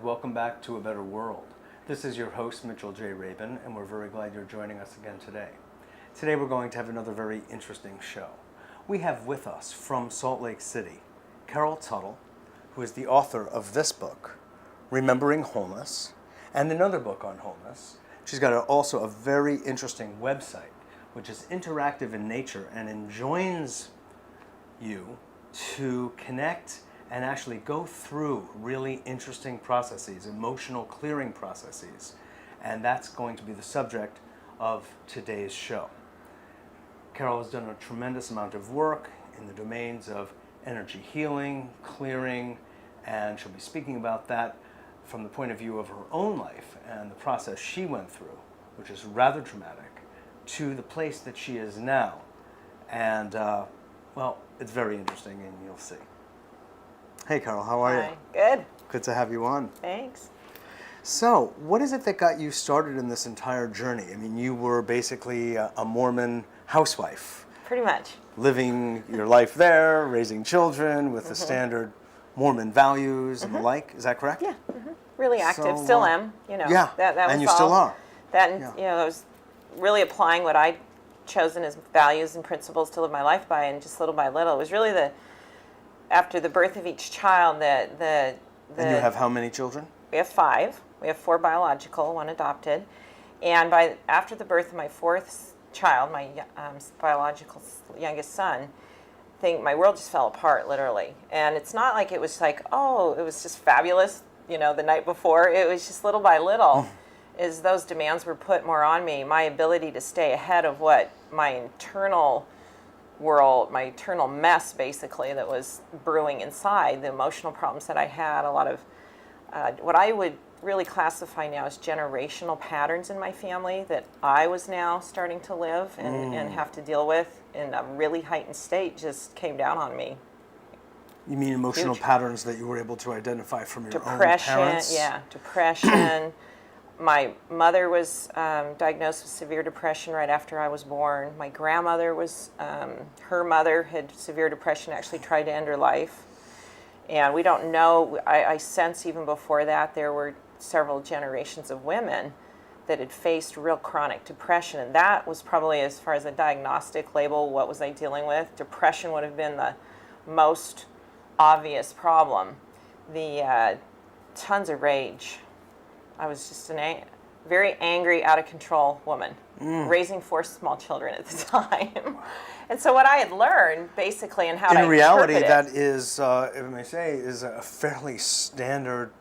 welcome back to A Better World. This is your host, Mitchell J. Rabin, and we're very glad you're joining us again today. Today we're going to have another very interesting show. We have with us from Salt Lake City, Carol Tuttle, who is the author of this book, Remembering Wholeness, and another book on wholeness. She's got also a very interesting website, which is interactive in nature and enjoins you to connect and actually go through really interesting processes, emotional clearing processes. And that's going to be the subject of today's show. Carol has done a tremendous amount of work in the domains of energy healing, clearing, and she'll be speaking about that from the point of view of her own life and the process she went through, which is rather traumatic, to the place that she is now. And, well, it's very interesting, and you'll see. Hey, Carol, how are you? Good. Good to have you on. Thanks. So, what is it that got you started in this entire journey? I mean, you were basically a Mormon housewife. Pretty much. Living your life there, raising children with the standard Mormon values and the like. Is that correct? Yeah. Really active. So, still am. You know. Yeah. That was and you all, still are. That and Yeah. I was really applying what I'd chosen as values and principles to live my life by, and just little by little. It was really after the birth of each child that And you have how many children? We have 5. We have 4 biological, 1 adopted, and after the birth of my 4th child, my biological youngest son, my world just fell apart, literally. And it's not like it was like, oh, it was just fabulous, the night before. It was just little by little, as those demands were put more on me, my ability to stay ahead of what my internal world, my internal mess, basically, that was brewing inside, the emotional problems that I had, a lot of what I would really classify now as generational patterns in my family that I was now starting to live and have to deal with in a really heightened state just came down on me. You mean emotional patterns that you were able to identify from your own Depression, parents? yeah, depression. My mother was diagnosed with severe depression right after I was born. My grandmother was, her mother had severe depression, actually tried to end her life. And we don't know, I sense even before that there were several generations of women that had faced real chronic depression. And that was probably, as far as a diagnostic label, what was I dealing with? Depression would have been the most obvious problem. The tons of rage. I was just a very angry, out of control woman, raising 4 small children at the time. And so what I had learned, basically, and how in I reality, interpret that is, if I may say, is a fairly standard,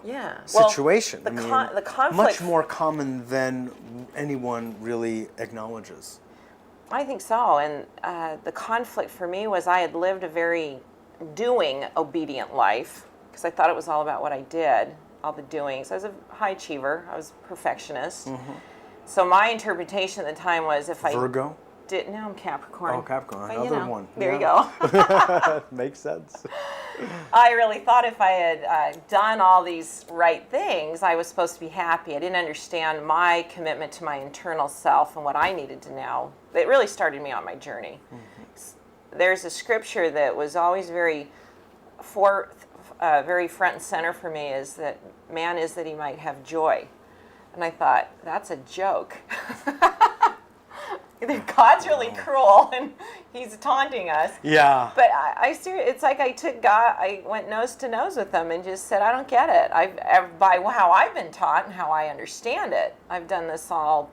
yeah. situation. Well, the conflict, much more common than anyone really acknowledges. I think so. And the conflict for me was I had lived a very doing, obedient life because I thought it was all about what I did, all the doings. I was a high achiever. I was a perfectionist. So my interpretation at the time was if Virgo? No, I'm Capricorn. Oh, Capricorn, But, another one. There you go. Makes sense. I really thought if I had done all these right things, I was supposed to be happy. I didn't understand my commitment to my internal self and what I needed to know. It really started me on my journey. There's a scripture that was always very front and center for me, is that man is that he might have joy. And I thought, that's a joke. God's really cruel, and he's taunting us. Yeah. But it's like I took God, I went nose to nose with him and just said, I don't get it. By how I've been taught and how I understand it, I've done this all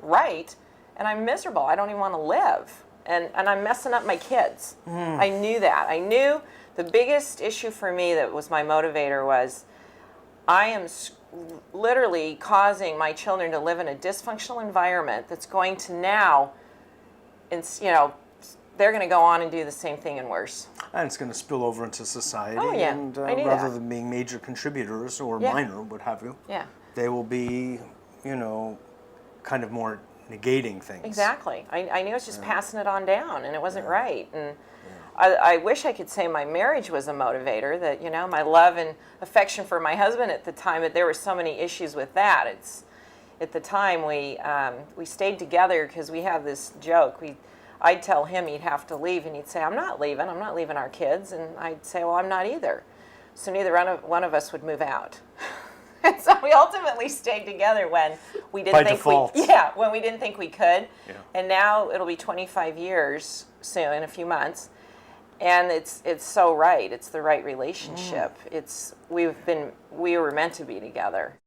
right, and I'm miserable. I don't even want to live. And I'm messing up my kids. I knew that. I knew the biggest issue for me that was my motivator was I am literally causing my children to live in a dysfunctional environment that's going to now, they're going to go on and do the same thing and worse. And it's going to spill over into society. Oh, yeah. And I knew rather that. than being major contributors or Yeah. minor, what have you, Yeah. they will be, kind of more negating things. Exactly. I knew I was just passing it on down, and it wasn't right. And I wish I could say my marriage was a motivator, that, my love and affection for my husband at the time, but there were so many issues with that. At the time, we stayed together because we have this joke. I'd tell him he'd have to leave, and he'd say, I'm not leaving our kids. And I'd say, well, I'm not either. so neither one of us would move out. And so we ultimately stayed together when we didn't By think default. when we didn't think we could. Yeah. And now it'll be 25 years soon, in a few months. And it's so right. It's the right relationship. We were meant to be together.